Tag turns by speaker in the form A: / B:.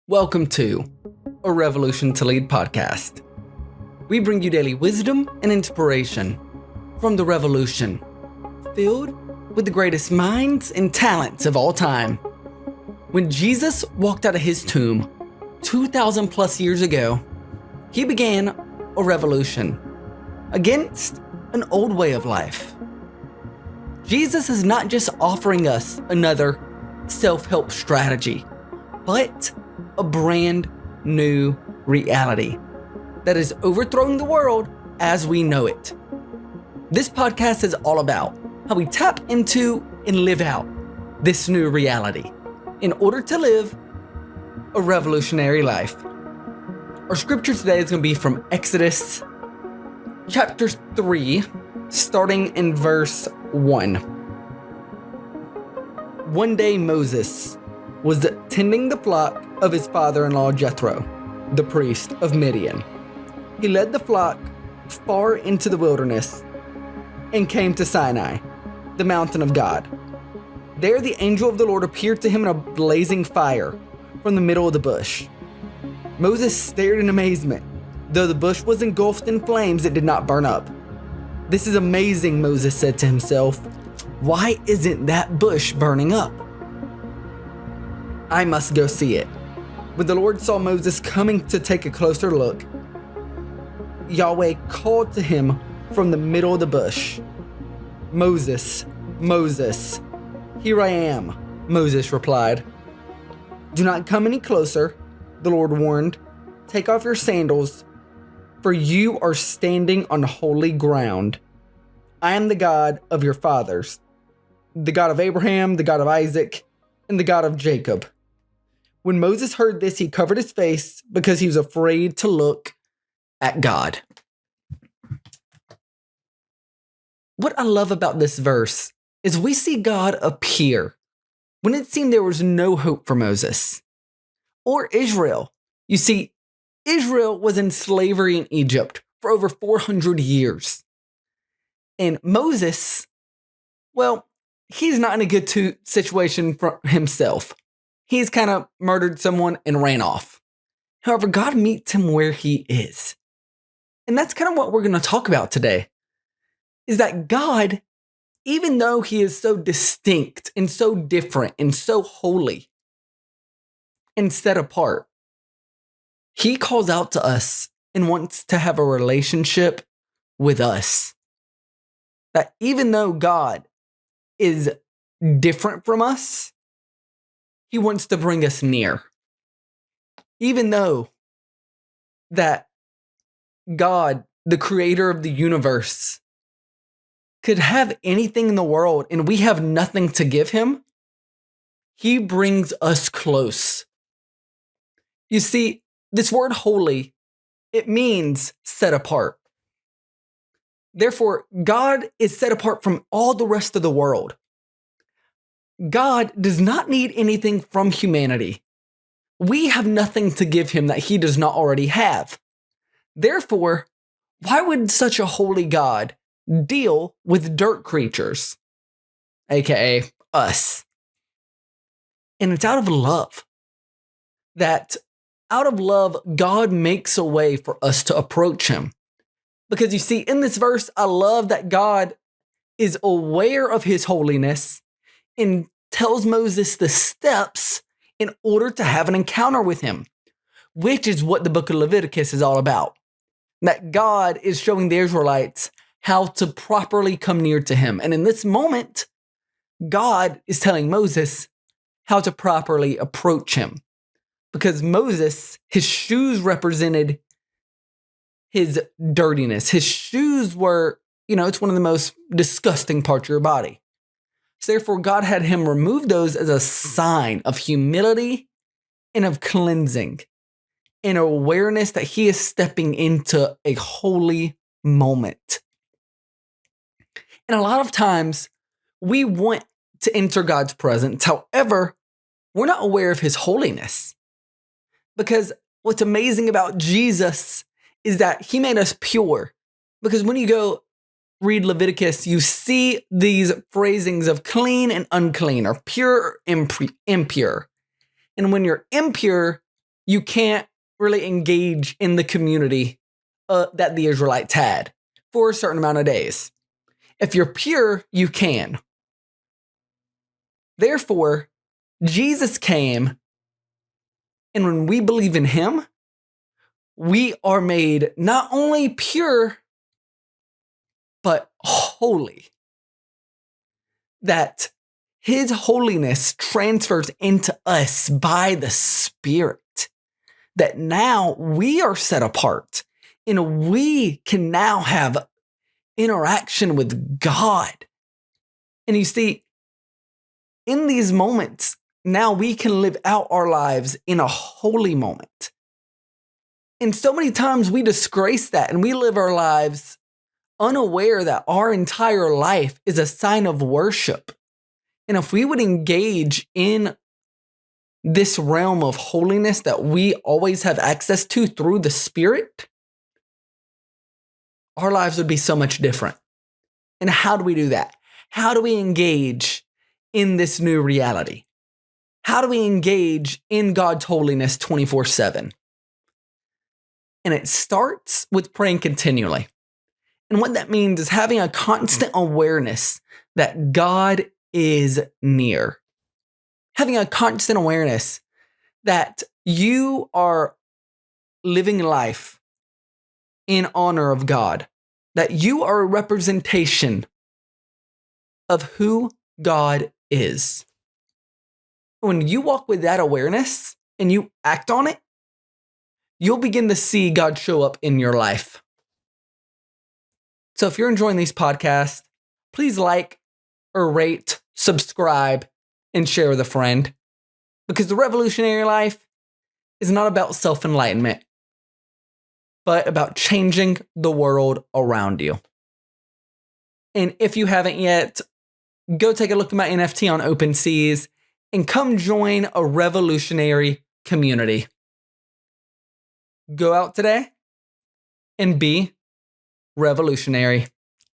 A: Welcome to A Revolution to Lead podcast. We bring you daily wisdom and inspiration from the revolution, filled with the greatest minds and talents of all time. When Jesus walked out of his tomb 2,000 plus years ago, he began a revolution against an old way of life. Jesus is not just offering us another self-help strategy, but a brand new reality that is overthrowing the world as we know it. This podcast is all about how we tap into and live out this new reality in order to live a revolutionary life. Our scripture today is going to be from Exodus chapter 3, starting in verse 1. One day Moses was tending the flock of his father-in-law Jethro, the priest of Midian. He led the flock far into the wilderness and came to Sinai, the mountain of God. There the angel of the Lord appeared to him in a blazing fire from the middle of the bush. Moses stared in amazement. Though the bush was engulfed in flames, it did not burn up. "This is amazing," Moses said to himself. "Why isn't that bush burning up? I must go see it." When the Lord saw Moses coming to take a closer look, Yahweh called to him from the middle of the bush, "Moses, Moses." "Here I am," Moses replied. "Do not come any closer," the Lord warned. "Take off your sandals, for you are standing on holy ground. I am the God of your fathers, the God of Abraham, the God of Isaac, and the God of Jacob." When Moses heard this, he covered his face because he was afraid to look at God. What I love about this verse is we see God appear when it seemed there was no hope for Moses or Israel. You see, Israel was in slavery in Egypt for over 400 years. And Moses, well, he's not in a good situation for himself. He's kind of murdered someone and ran off. However, God meets him where he is. And that's kind of what we're going to talk about today, is that God, even though he is so distinct and so different and so holy and set apart, he calls out to us and wants to have a relationship with us. That even though God is different from us, he wants to bring us near. Even though that God, the creator of the universe, could have anything in the world and we have nothing to give him, he brings us close. You see, this word holy, it means set apart. Therefore, God is set apart from all the rest of the world. God does not need anything from humanity. We have nothing to give him that he does not already have. Therefore, why would such a holy God deal with dirt creatures, aka us? And it's out of love. That out of love, God makes a way for us to approach him. Because you see, in this verse, I love that God is aware of his holiness and tells Moses the steps in order to have an encounter with him, which is what the book of Leviticus is all about. That God is showing the Israelites how to properly come near to him. And in this moment, God is telling Moses how to properly approach him. Because Moses, his shoes represented his dirtiness. His shoes were, it's one of the most disgusting parts of your body. So therefore, God had him remove those as a sign of humility and of cleansing and awareness that he is stepping into a holy moment. And a lot of times, we want to enter God's presence. However, we're not aware of his holiness. Because what's amazing about Jesus is that he made us pure. Because when you go read Leviticus, you see these phrasings of clean and unclean, or pure or impure. And when you're impure, you can't really engage in the community that the Israelites had for a certain amount of days. If you're pure, you can. Therefore, Jesus came, and when we believe in him, we are made not only pure, but holy. That his holiness transfers into us by the Spirit. That now we are set apart and we can now have interaction with God. And you see, in these moments, now we can live out our lives in a holy moment. And so many times we disgrace that and we live our lives unaware that our entire life is a sign of worship. And if we would engage in this realm of holiness that we always have access to through the Spirit, our lives would be so much different. And how do we do that? How do we engage in this new reality? How do we engage in God's holiness 24/7? And it starts with praying continually. And what that means is having a constant awareness that God is near. Having a constant awareness that you are living life in honor of God, that you are a representation of who God is. When you walk with that awareness and you act on it, you'll begin to see God show up in your life. So if you're enjoying these podcasts, please like or rate, subscribe, and share with a friend. Because the revolutionary life is not about self-enlightenment, but about changing the world around you. And if you haven't yet, go take a look at my NFT on OpenSeas and come join a revolutionary community. Go out today and be revolutionary.